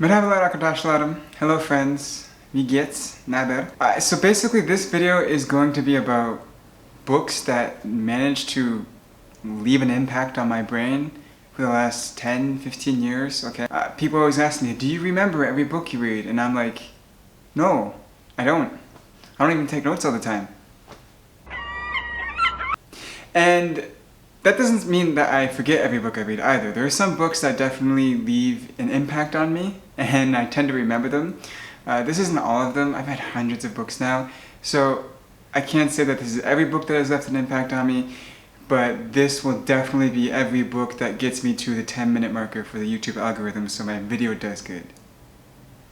Merhabalar arkadaşlarım. Hello friends. Wie geht's? Nader. So basically this video is going to be about books that managed to leave an impact on my brain for the last 10, 15 years, okay? People always ask me, do you remember every book you read? And I'm like, no, I don't. I don't even take notes all the time. And that doesn't mean that I forget every book I read either. There are some books that definitely leave an impact on me, and I tend to remember them. This isn't all of them. I've had hundreds of books now, so I can't say that this is every book that has left an impact on me, but this will definitely be every book that gets me to the 10-minute marker for the YouTube algorithm so my video does good.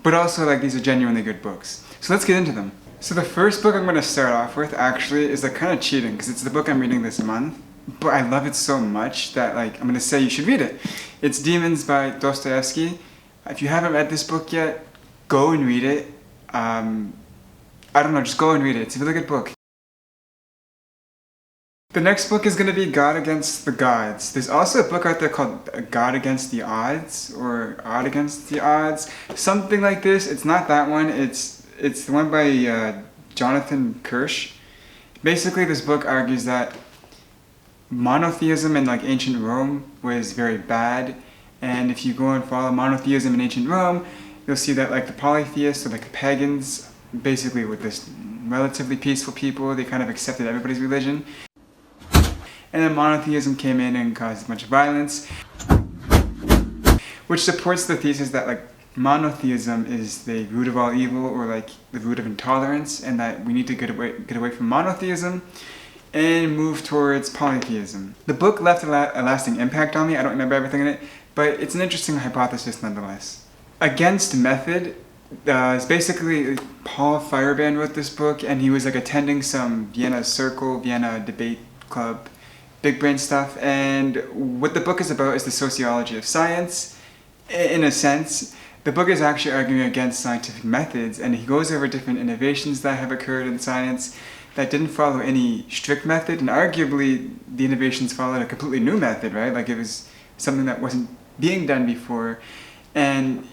But also, like, these are genuinely good books. So let's get into them. So the first book I'm going to start off with actually is like kind of cheating because it's the book I'm reading this month. But I love it so much that like I'm gonna say you should read it. It's Demons by Dostoevsky. If you haven't read this book yet, go and read it. I don't know, just go and read it. It's a really good book. The next book is gonna be God Against the Gods. There's also a book out there called God Against the Odds or Odd Against the Odds. Something like this. It's not that one. It's the one by Jonathan Kirsch. Basically, this book argues that monotheism in like ancient Rome was very bad, and if you go and follow monotheism in ancient Rome, you'll see that like the polytheists or like the pagans, basically with this relatively peaceful people, they kind of accepted everybody's religion, and then monotheism came in and caused a bunch of violence, which supports the thesis that like monotheism is the root of all evil, or like the root of intolerance, and that we need to get away from monotheism and move towards polytheism. The book left a lasting impact on me. I don't remember everything in it, but it's an interesting hypothesis nonetheless. Against Method is basically Paul Feyerabend wrote this book, and he was like attending some Vienna debate club, big brain stuff, and what the book is about is the sociology of science. In a sense, the book is actually arguing against scientific methods, and he goes over different innovations that have occurred in science that didn't follow any strict method, and arguably the innovations followed a completely new method, right? Like it was something that wasn't being done before, and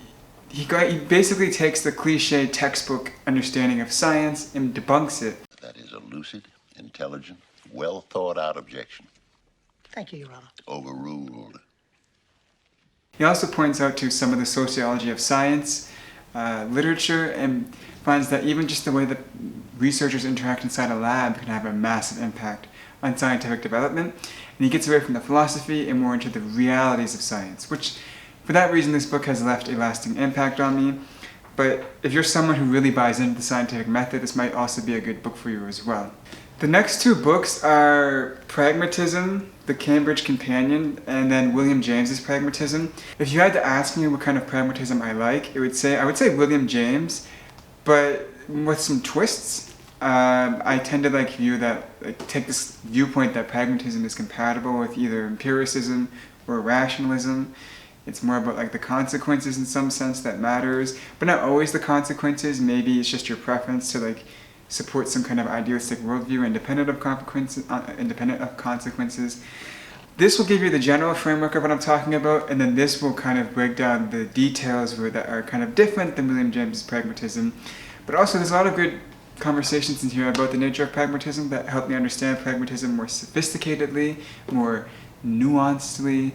he basically takes the cliche textbook understanding of science and debunks it. That is a lucid, intelligent, well thought out objection. Thank you, Your Honor. Overruled. He also points out to some of the sociology of science literature, and finds that even just the way that researchers interact inside a lab can have a massive impact on scientific development. And he gets away from the philosophy and more into the realities of science, which for that reason this book has left a lasting impact on me. But if you're someone who really buys into the scientific method, this might also be a good book for you as well. The next two books are Pragmatism, The Cambridge Companion, and then William James's Pragmatism. If you had to ask me what kind of pragmatism I like, I would say William James, but with some twists. I tend to take this viewpoint that pragmatism is compatible with either empiricism or rationalism. It's more about like the consequences in some sense that matters, but not always the consequences. Maybe it's just your preference to like support some kind of idealistic worldview independent of consequences. This will give you the general framework of what I'm talking about, and then this will kind of break down the details that are kind of different than William James's pragmatism. But also there's a lot of good conversations in here about the nature of pragmatism that help me understand pragmatism more sophisticatedly, more nuancedly,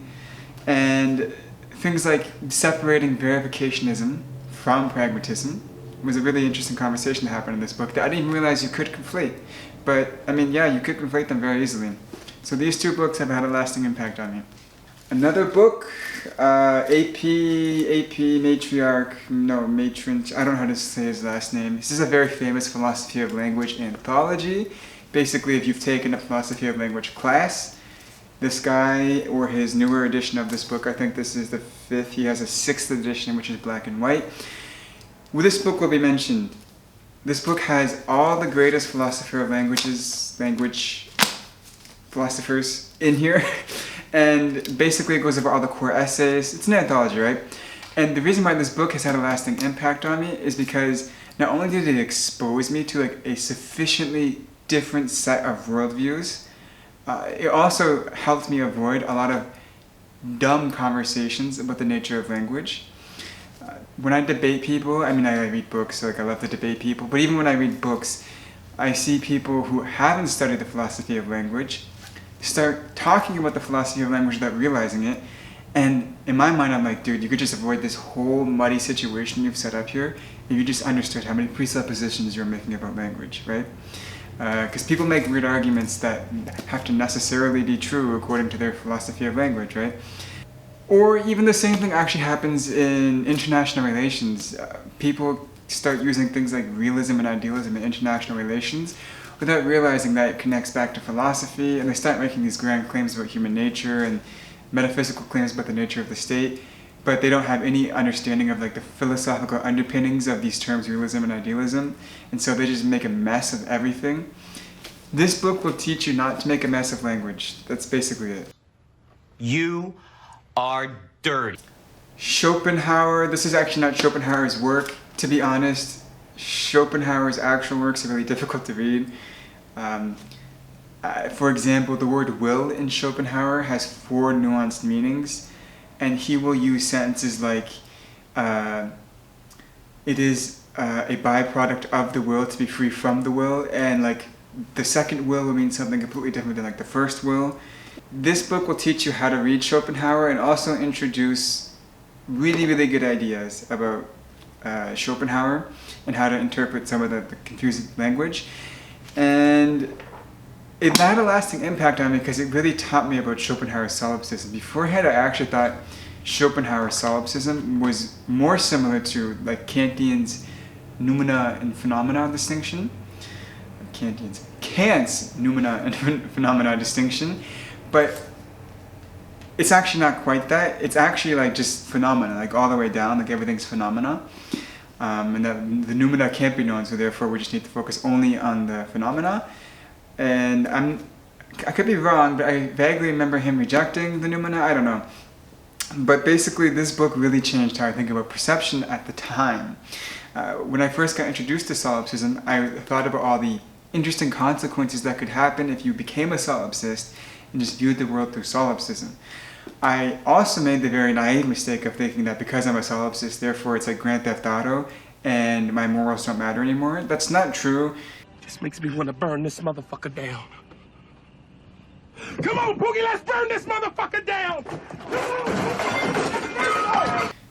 and things like separating verificationism from pragmatism was a really interesting conversation that happened in this book that I didn't even realize you could conflate. But I mean, yeah, you could conflate them very easily. So these two books have had a lasting impact on me. Another book, AP Matriarch, no, Matron, I don't know how to say his last name. This is a very famous philosophy of language anthology. Basically, if you've taken a philosophy of language class, this guy, or his newer edition of this book, I think this is the 5th, he has a 6th edition, which is black and white. Well, this book will be mentioned. This book has all the greatest philosopher of language philosophers in here, and basically it goes over all the core essays. It's an anthology, right? And the reason why this book has had a lasting impact on me is because not only did it expose me to like a sufficiently different set of worldviews, it also helped me avoid a lot of dumb conversations about the nature of language. when I debate people, I mean, I read books, so like I love to debate people, but even when I read books, I see people who haven't studied the philosophy of language start talking about the philosophy of language without realizing it. And in my mind, I'm like, dude, you could just avoid this whole muddy situation you've set up here if you just understood how many presuppositions you're making about language, right? Because people make weird arguments that have to necessarily be true according to their philosophy of language, right? Or even the same thing actually happens in international relations. People start using things like realism and idealism in international relations without realizing that it connects back to philosophy, and they start making these grand claims about human nature and metaphysical claims about the nature of the state, but they don't have any understanding of like the philosophical underpinnings of these terms, realism and idealism, and so they just make a mess of everything. This book will teach you not to make a mess of language. That's basically it. You are dirty. Schopenhauer, this is actually not Schopenhauer's work. To be honest, Schopenhauer's actual works are really difficult to read. For example, the word will in Schopenhauer has 4 nuanced meanings, and he will use sentences like, it is a byproduct of the will to be free from the will, and like the second will mean something completely different than like the first will. This book will teach you how to read Schopenhauer and also introduce really, really good ideas about Schopenhauer and how to interpret some of the confusing language. And it had a lasting impact on me because it really taught me about Schopenhauer's solipsism. Beforehand, I actually thought Schopenhauer's solipsism was more similar to like Kantian's noumena and phenomena distinction. Kant's noumena and phenomena distinction, but it's actually not quite that. It's actually like just phenomena, like all the way down, like everything's phenomena. And that the noumena can't be known, so therefore we just need to focus only on the phenomena. And I could be wrong, but I vaguely remember him rejecting the noumena, I don't know. But basically this book really changed how I think about perception at the time. When I first got introduced to solipsism, I thought about all the interesting consequences that could happen if you became a solipsist and just viewed the world through solipsism. I also made the very naive mistake of thinking that because I'm a solipsist, therefore it's like Grand Theft Auto and my morals don't matter anymore. That's not true. This makes me want to burn this motherfucker down. Come on, Boogie, let's burn this motherfucker down!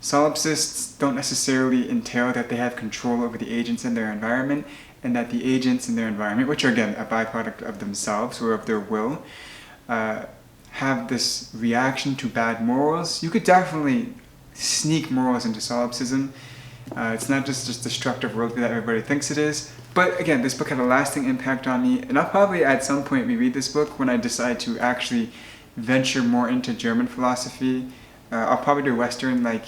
Solipsists don't necessarily entail that they have control over the agents in their environment, and that the agents in their environment, which are again a byproduct of themselves or of their will, have this reaction to bad morals. You could definitely sneak morals into solipsism. It's not just destructive worldview that everybody thinks it is. But again, this book had a lasting impact on me, and I'll probably at some point reread this book when I decide to actually venture more into German philosophy. I'll probably do Western, like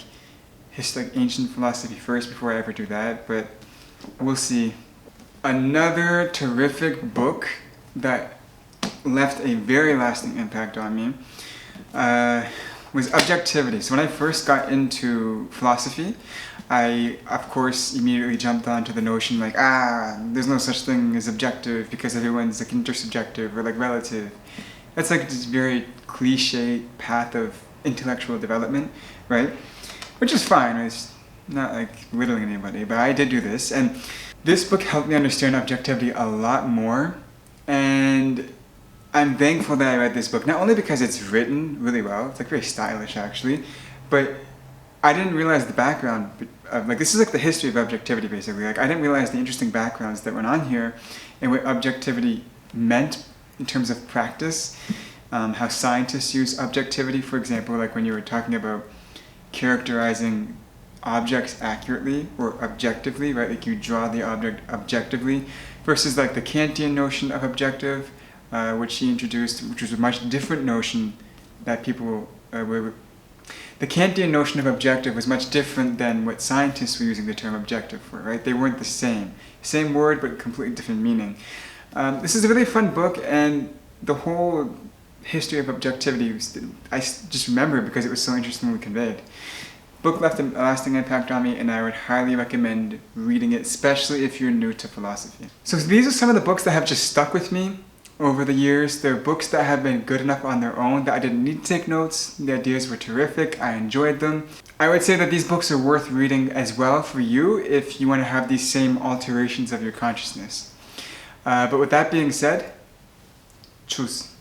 ancient philosophy first before I ever do that, but we'll see. Another terrific book that left a very lasting impact on me was Objectivity. So when I first got into philosophy, I, of course, immediately jumped onto the notion like, there's no such thing as objective because everyone's like intersubjective or like relative. That's like this very cliche path of intellectual development, right? Which is fine, it's not like belittling anybody, but I did do this. And this book helped me understand objectivity a lot more, and I'm thankful that I read this book, not only because it's written really well, it's like very stylish actually, but I didn't realize the background of, like, this is like the history of objectivity basically. Like, I didn't realize the interesting backgrounds that went on here and what objectivity meant in terms of practice, how scientists use objectivity, for example, like when you were talking about characterizing objects accurately or objectively, right? Like you draw the object objectively versus like the Kantian notion of objective, which he introduced, which was a much different notion that people were. The Kantian notion of objective was much different than what scientists were using the term objective for, right? They weren't the same. Same word, but completely different meaning. This is a really fun book, and the whole history of objectivity, I just remember it because it was so interestingly conveyed. Book left a lasting impact on me, and I would highly recommend reading it, especially if you're new to philosophy. So these are some of the books that have just stuck with me over the years. They're books that have been good enough on their own that I didn't need to take notes. The ideas were terrific. I enjoyed them. I would say that these books are worth reading as well for you if you want to have these same alterations of your consciousness. But with that being said, tschüss.